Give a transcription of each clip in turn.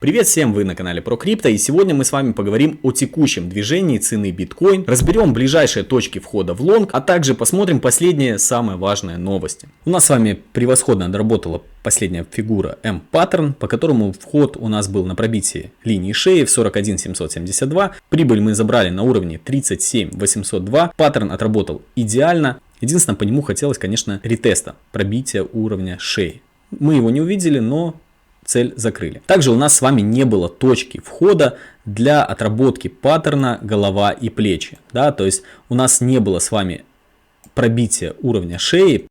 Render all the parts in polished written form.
Привет всем, вы на канале ProCrypto, и сегодня мы с вами поговорим о текущем движении цены биткоин, разберем ближайшие точки входа в лонг, а также посмотрим последние самые важные новости. У нас с вами превосходно отработала последняя фигура M-паттерн, по которому вход у нас был на пробитии линии шеи в 41 772, прибыль мы забрали на уровне 37 802, паттерн отработал идеально, единственное, по нему хотелось, конечно, ретеста, пробития уровня шеи. Мы его не увидели, но цель закрыли. Также у нас с вами не было точки входа для отработки паттерна голова и плечи. Да? То есть у нас не было с вами пробития уровня шеи.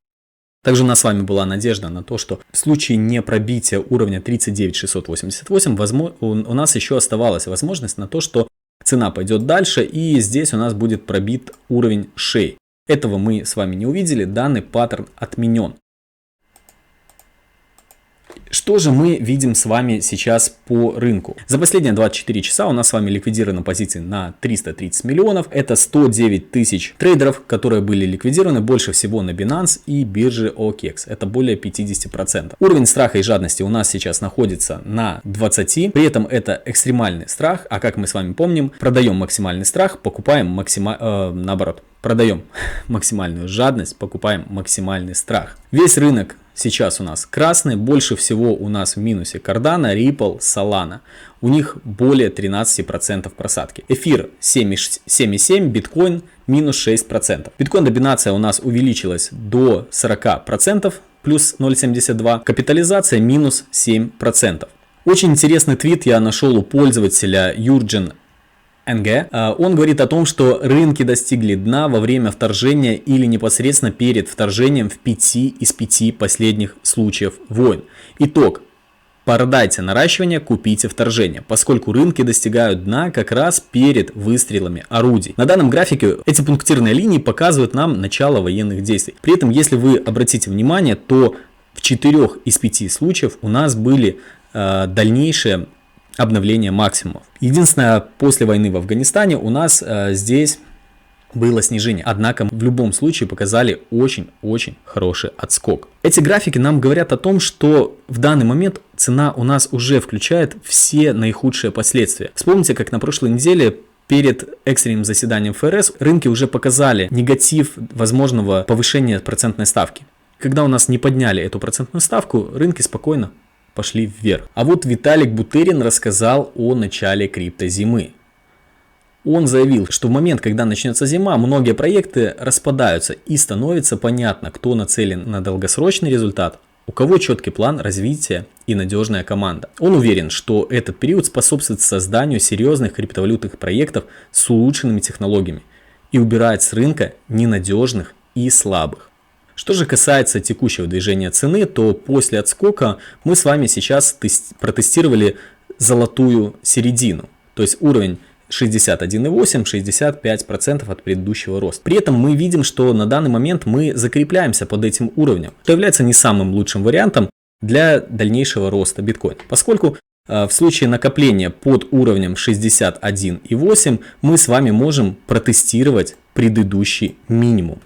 Также у нас с вами была надежда на то, что в случае не пробития уровня 39 688 у нас еще оставалась возможность на то, что цена пойдет дальше и здесь у нас будет пробит уровень шеи. Этого мы с вами не увидели, данный паттерн отменен. Что же мы видим с вами сейчас по рынку? За последние 24 часа у нас с вами ликвидированы позиции на 330 миллионов. Это 109 тысяч трейдеров, которые были ликвидированы больше всего на Binance и бирже OKX. Это более 50%. Уровень страха и жадности у нас сейчас находится на 20. При этом это экстремальный страх. А как мы с вами помним, продаем максимальный страх, покупаем наоборот. Продаем максимальную жадность, покупаем максимальный страх. Весь рынок сейчас у нас красный, больше всего у нас в минусе Cardano, Ripple, Solana. У них более 13% просадки. Эфир 7,7, биткоин минус 6%. Биткоин-доминация у нас увеличилась до 40%, плюс 0,72. Капитализация минус 7%. Очень интересный твит я нашел у пользователя Юрген НГ. Он говорит о том, что рынки достигли дна во время вторжения или непосредственно перед вторжением в 5 из 5 последних случаев войн. Итог. Продайте наращивание, купите вторжение, поскольку рынки достигают дна как раз перед выстрелами орудий. На данном графике эти пунктирные линии показывают нам начало военных действий. При этом, если вы обратите внимание, то в 4 из 5 случаев у нас были дальнейшие обновление максимумов. Единственное, после войны в Афганистане у нас здесь было снижение. Однако в любом случае показали очень-очень хороший отскок. Эти графики нам говорят о том, что в данный момент цена у нас уже включает все наихудшие последствия. Вспомните, как на прошлой неделе перед экстренным заседанием ФРС рынки уже показали негатив возможного повышения процентной ставки. Когда у нас не подняли эту процентную ставку, рынки спокойно пошли вверх. А вот Виталик Бутерин рассказал о начале криптозимы. Он заявил, что в момент, когда начнется зима, многие проекты распадаются и становится понятно, кто нацелен на долгосрочный результат, у кого четкий план развития и надежная команда. Он уверен, что этот период способствует созданию серьезных криптовалютных проектов с улучшенными технологиями и убирает с рынка ненадежных и слабых. Что же касается текущего движения цены, то после отскока мы с вами сейчас протестировали золотую середину, то есть уровень 61,8-65% от предыдущего роста. При этом мы видим, что на данный момент мы закрепляемся под этим уровнем, что является не самым лучшим вариантом для дальнейшего роста биткоина, поскольку в случае накопления под уровнем 61,8 мы с вами можем протестировать предыдущий минимум.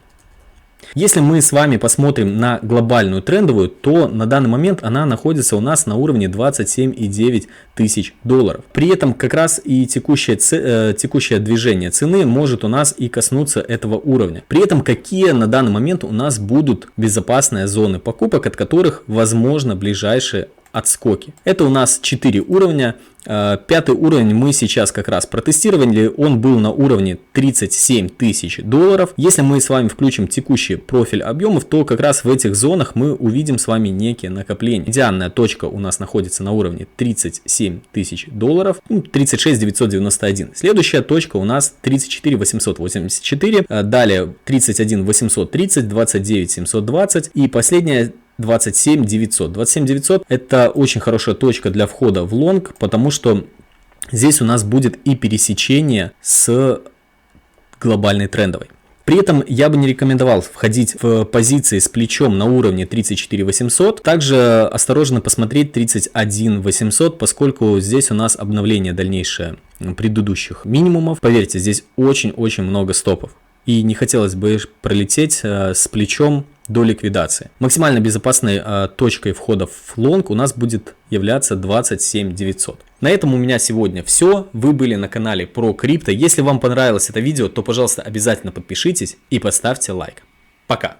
Если мы с вами посмотрим на глобальную трендовую, то на данный момент она находится у нас на уровне 27,9 тысяч долларов. При этом как раз и текущее движение цены может у нас и коснуться этого уровня. При этом какие на данный момент у нас будут безопасные зоны покупок, от которых возможно ближайшие отскоки. Это у нас 4 уровня. 5-й уровень мы сейчас как раз протестировали, он был на уровне 37 тысяч долларов. Если мы с вами включим текущий профиль объемов, то как раз в этих зонах мы увидим с вами некие накопления. Идеальная точка у нас находится на уровне 37 тысяч долларов, 36 991. Следующая точка у нас 34 884, далее 31 830, 29 720 и последняя 27 900. 27 900 это очень хорошая точка для входа в лонг, потому что здесь у нас будет и пересечение с глобальной трендовой. При этом я бы не рекомендовал входить в позиции с плечом на уровне 34 800. Также осторожно посмотреть 31 800, поскольку здесь у нас обновление дальнейшее предыдущих минимумов. Поверьте, здесь очень-очень много стопов. И не хотелось бы пролететь с плечом до ликвидации. Максимально безопасной точкой входа в лонг у нас будет являться 27 900. На этом у меня сегодня все. Вы были на канале про крипто. Если вам понравилось это видео, то, пожалуйста, обязательно подпишитесь и поставьте лайк. Пока!